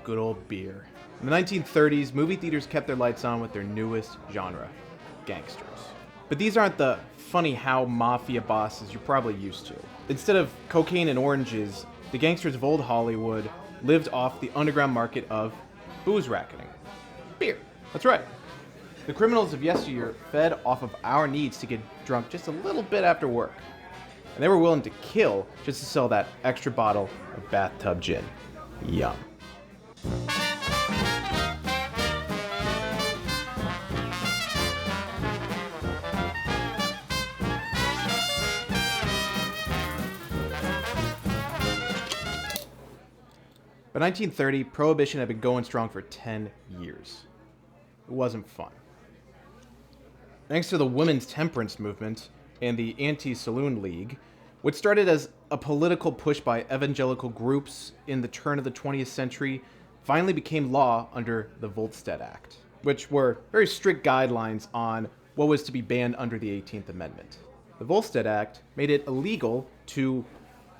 good old beer. In the 1930s, movie theaters kept their lights on with their newest genre, gangsters. But these aren't the funny how mafia bosses you're probably used to. Instead of cocaine and oranges, the gangsters of old Hollywood lived off the underground market of booze racketing. Beer. That's right. The criminals of yesteryear fed off of our needs to get drunk just a little bit after work. And they were willing to kill just to sell that extra bottle of bathtub gin. Yum. By 1930, Prohibition had been going strong for 10 years. It wasn't fun. Thanks to the women's temperance movement and the Anti-Saloon League, which started as a political push by evangelical groups in the turn of the 20th century, finally became law under the Volstead Act, which were very strict guidelines on what was to be banned under the 18th Amendment. The Volstead Act made it illegal to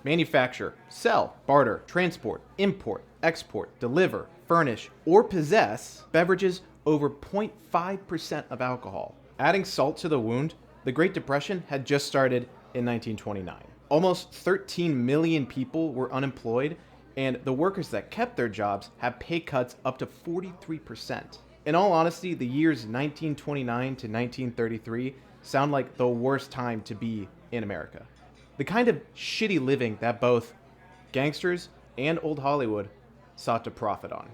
manufacture, sell, barter, transport, import, export, deliver, furnish, or possess beverages over 0.5% of alcohol. Adding salt to the wound, the Great Depression had just started in 1929. Almost 13 million people were unemployed, and the workers that kept their jobs had pay cuts up to 43%. In all honesty, the years 1929 to 1933 sound like the worst time to be in America. The kind of shitty living that both gangsters and old Hollywood sought to profit on.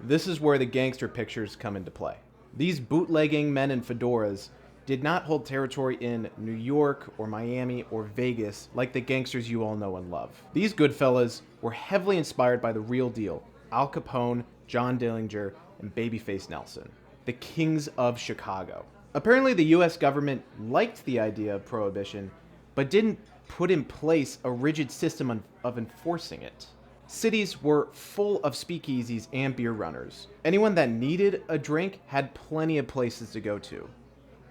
This is where the gangster pictures come into play. These bootlegging men in fedoras did not hold territory in New York or Miami or Vegas like the gangsters you all know and love. These good fellas were heavily inspired by the real deal, Al Capone, John Dillinger, and Babyface Nelson, the kings of Chicago. Apparently the US government liked the idea of prohibition, but didn't put in place a rigid system of enforcing it. Cities were full of speakeasies and beer runners. Anyone that needed a drink had plenty of places to go to.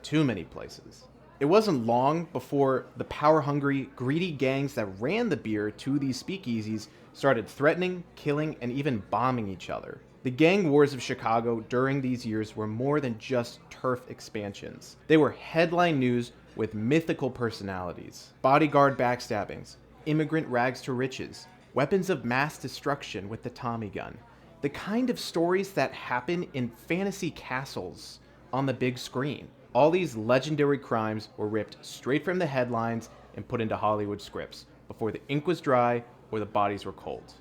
Too many places. It wasn't long before the power-hungry, greedy gangs that ran the beer to these speakeasies started threatening, killing, and even bombing each other. The gang wars of Chicago during these years were more than just turf expansions. They were headline news with mythical personalities, bodyguard backstabbings, immigrant rags to riches, weapons of mass destruction with the Tommy gun. The kind of stories that happen in fantasy castles on the big screen. All these legendary crimes were ripped straight from the headlines and put into Hollywood scripts before the ink was dry or the bodies were cold.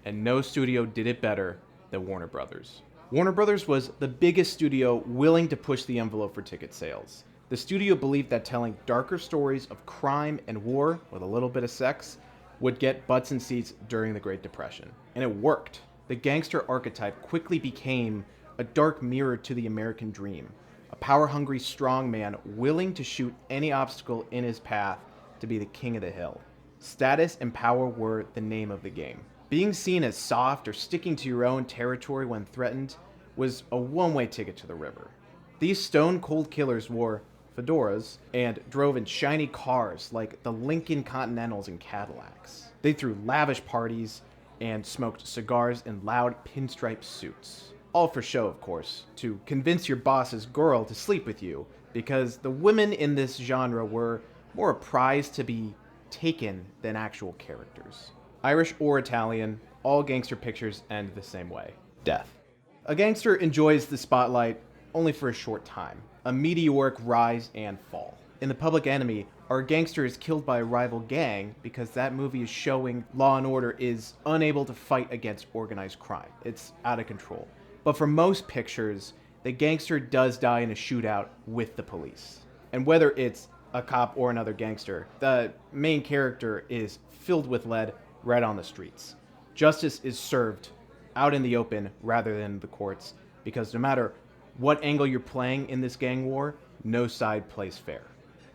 And no studio did it better than Warner Brothers. Warner Brothers was the biggest studio willing to push the envelope for ticket sales. The studio believed that telling darker stories of crime and war with a little bit of sex would get butts in seats during the Great Depression. And it worked. The gangster archetype quickly became a dark mirror to the American dream. A power-hungry strong man willing to shoot any obstacle in his path to be the king of the hill. Status and power were the name of the game. Being seen as soft or sticking to your own territory when threatened was a one-way ticket to the river. These stone-cold killers wore fedoras and drove in shiny cars like the Lincoln Continentals and Cadillacs. They threw lavish parties and smoked cigars in loud pinstripe suits. All for show, of course, to convince your boss's girl to sleep with you, because the women in this genre were more a prize to be taken than actual characters. Irish or Italian, all gangster pictures end the same way: death. A gangster enjoys the spotlight only for a short time, a meteoric rise and fall. In The Public Enemy, our gangster is killed by a rival gang because that movie is showing Law & Order is unable to fight against organized crime. It's out of control. But for most pictures, the gangster does die in a shootout with the police. And whether it's a cop or another gangster, the main character is filled with lead right on the streets. Justice is served out in the open rather than the courts, because no matter what angle you're playing in this gang war, no side plays fair.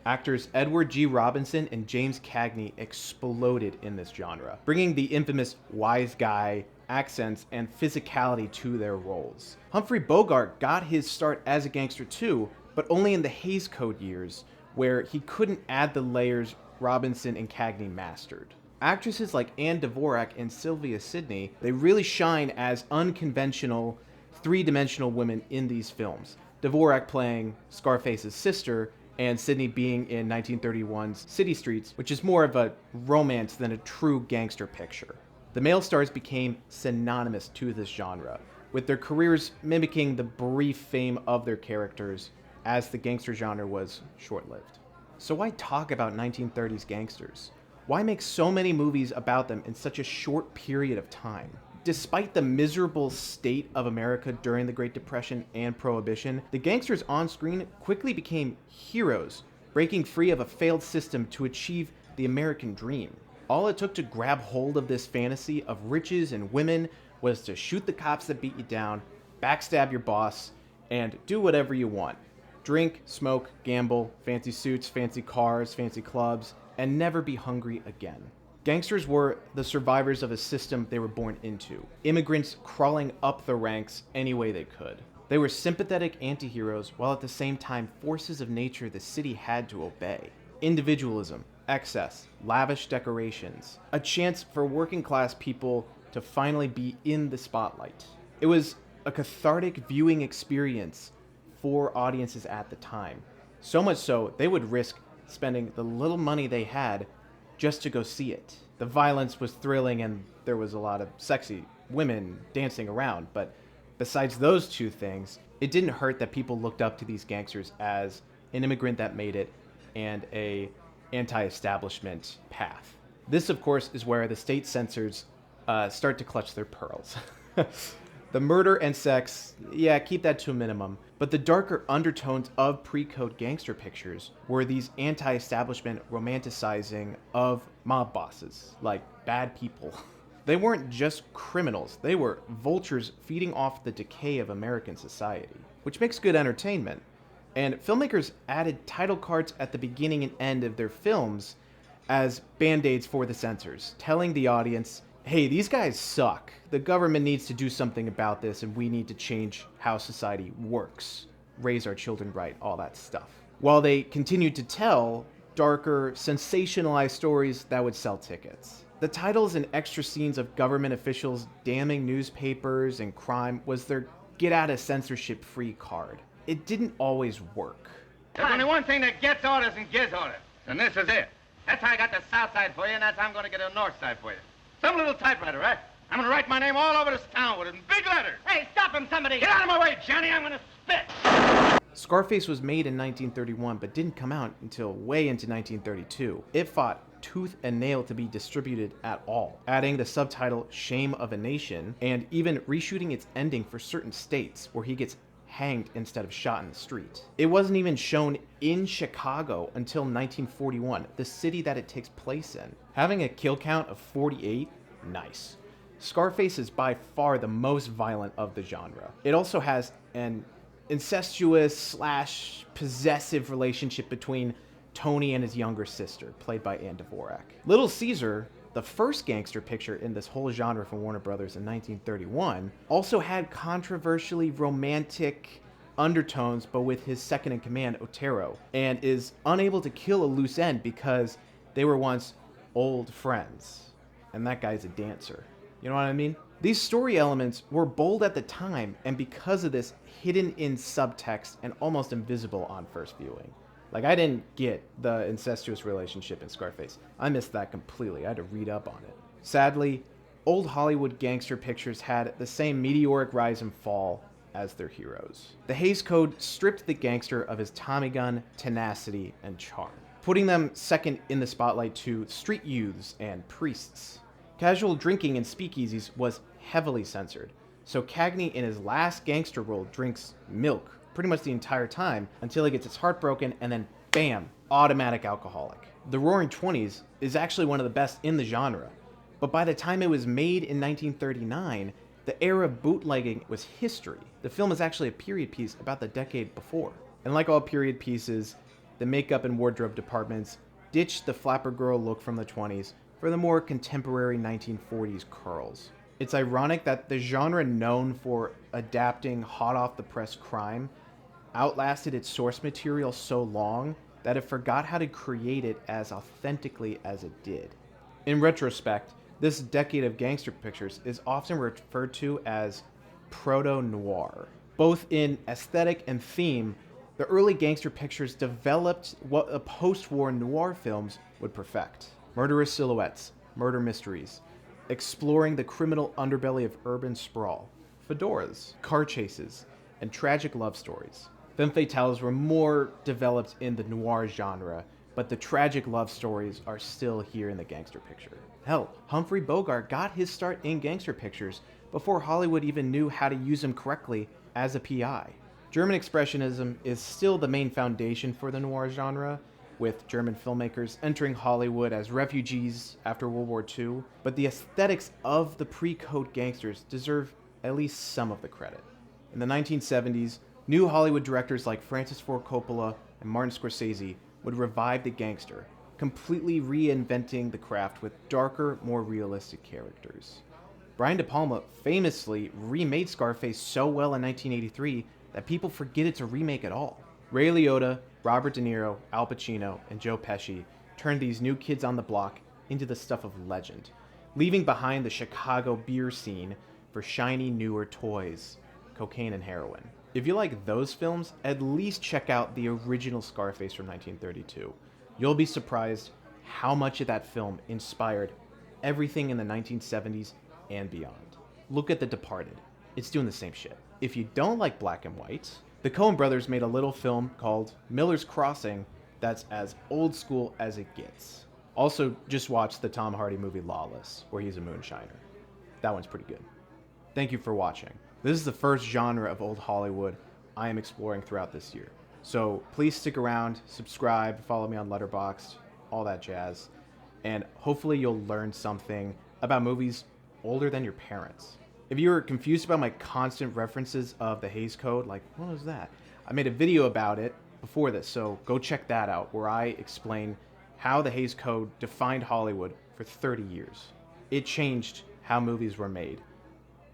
Actors Edward G. Robinson and James Cagney exploded in this genre, bringing the infamous wise guy accents and physicality to their roles. Humphrey Bogart got his start as a gangster too, but only in the Hays Code years, where he couldn't add the layers Robinson and Cagney mastered. Actresses like Anne Dvorak and Sylvia Sidney, they really shine as unconventional, three-dimensional women in these films. Dvorak playing Scarface's sister, and Sidney being in 1931's City Streets, which is more of a romance than a true gangster picture. The male stars became synonymous to this genre, with their careers mimicking the brief fame of their characters as the gangster genre was short-lived. So why talk about 1930s gangsters? Why make so many movies about them in such a short period of time? Despite the miserable state of America during the Great Depression and Prohibition, the gangsters on screen quickly became heroes, breaking free of a failed system to achieve the American dream. All it took to grab hold of this fantasy of riches and women was to shoot the cops that beat you down, backstab your boss, and do whatever you want. Drink, smoke, gamble, fancy suits, fancy cars, fancy clubs, and never be hungry again. Gangsters were the survivors of a system they were born into, immigrants crawling up the ranks any way they could. They were sympathetic anti-heroes while at the same time forces of nature the city had to obey. Individualism, excess, lavish decorations, a chance for working class people to finally be in the spotlight. It was a cathartic viewing experience for audiences at the time. So much so, they would risk spending the little money they had just to go see it. The violence was thrilling and there was a lot of sexy women dancing around, but besides those two things, it didn't hurt that people looked up to these gangsters as an immigrant that made it and a anti-establishment path. This, of course, is where the state censors start to clutch their pearls. The murder and sex, yeah, keep that to a minimum. But the darker undertones of pre-code gangster pictures were these anti-establishment romanticizing of mob bosses, like bad people. They weren't just criminals, they were vultures feeding off the decay of American society, which makes good entertainment. And filmmakers added title cards at the beginning and end of their films as band-aids for the censors, telling the audience, hey, these guys suck. The government needs to do something about this, and we need to change how society works. Raise our children right, all that stuff. While they continued to tell darker, sensationalized stories that would sell tickets. The titles and extra scenes of government officials damning newspapers and crime was their get-out-of-censorship-free card. It didn't always work. There's only one thing that gets orders and gives orders, and this is it. That's how I got the south side for you, and that's how I'm going to get the north side for you. Some little typewriter, right? I'm going to write my name all over this town with it in big letters. Hey, stop him, somebody! Get out of my way, Johnny! I'm going to spit! Scarface was made in 1931, but didn't come out until way into 1932. It fought tooth and nail to be distributed at all, adding the subtitle Shame of a Nation, and even reshooting its ending for certain states where he gets hanged instead of shot in the street. It wasn't even shown in Chicago until 1941, the city that it takes place in. Having a kill count of 48, nice. Scarface is by far the most violent of the genre. It also has an incestuous / possessive relationship between Tony and his younger sister, played by Anne Dvorak. Little Caesar, the first gangster picture in this whole genre from Warner Brothers in 1931, also had controversially romantic undertones, but with his second-in-command, Otero, and is unable to kill a loose end because they were once old friends. And that guy's a dancer. You know what I mean? These story elements were bold at the time, and because of this, hidden in subtext and almost invisible on first viewing. Like, I didn't get the incestuous relationship in Scarface. I missed that completely. I had to read up on it. Sadly, old Hollywood gangster pictures had the same meteoric rise and fall as their heroes. The Hays Code stripped the gangster of his Tommy gun, tenacity, and charm, putting them second in the spotlight to street youths and priests. Casual drinking in speakeasies was heavily censored, so Cagney in his last gangster role drinks milk pretty much the entire time until he gets his heart broken and then bam, automatic alcoholic. The Roaring Twenties is actually one of the best in the genre, but by the time it was made in 1939, the era of bootlegging was history. The film is actually a period piece about the decade before. And like all period pieces, the makeup and wardrobe departments ditched the flapper girl look from the 20s for the more contemporary 1940s curls. It's ironic that the genre known for adapting hot-off-the-press crime outlasted its source material so long that it forgot how to create it as authentically as it did. In retrospect, this decade of gangster pictures is often referred to as proto-noir. Both in aesthetic and theme, the early gangster pictures developed what a post-war noir films would perfect. Murderous silhouettes, murder mysteries, exploring the criminal underbelly of urban sprawl, fedoras, car chases, and tragic love stories. Femme fatales were more developed in the noir genre, but the tragic love stories are still here in the gangster picture. Hell, Humphrey Bogart got his start in gangster pictures before Hollywood even knew how to use him correctly as a PI. German Expressionism is still the main foundation for the noir genre, with German filmmakers entering Hollywood as refugees after World War II, but the aesthetics of the pre-code gangsters deserve at least some of the credit. In the 1970s, new Hollywood directors like Francis Ford Coppola and Martin Scorsese would revive the gangster, completely reinventing the craft with darker, more realistic characters. Brian De Palma famously remade Scarface so well in 1983 that people forget it's a remake at all. Ray Liotta, Robert De Niro, Al Pacino, and Joe Pesci turned these new kids on the block into the stuff of legend, leaving behind the Chicago beer scene for shiny newer toys, cocaine and heroin. If you like those films, at least check out the original Scarface from 1932. You'll be surprised how much of that film inspired everything in the 1970s and beyond. Look at The Departed. It's doing the same shit. If you don't like black and white, the Coen brothers made a little film called Miller's Crossing that's as old school as it gets. Also, just watch the Tom Hardy movie Lawless, where he's a moonshiner. That one's pretty good. Thank you for watching. This is the first genre of old Hollywood I am exploring throughout this year. So please stick around, subscribe, follow me on Letterboxd, all that jazz. And hopefully you'll learn something about movies older than your parents. If you were confused about my constant references of the Hays Code, like, what was that? I made a video about it before this, so go check that out, where I explain how the Hays Code defined Hollywood for 30 years. It changed how movies were made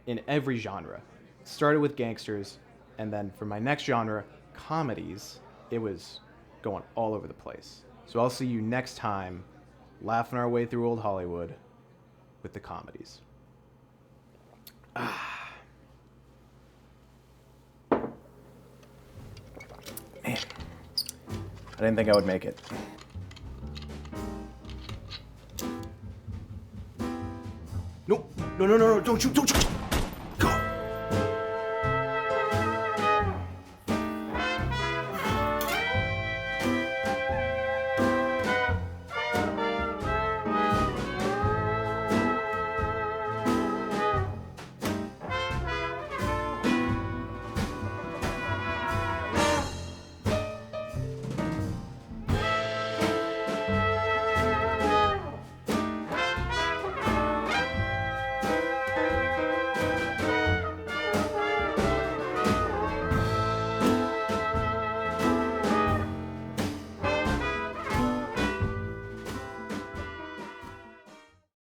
in every genre. It started with gangsters, and then for my next genre, comedies, it was going all over the place. So I'll see you next time, laughing our way through old Hollywood with the comedies. Man, I didn't think I would make it. No, don't shoot.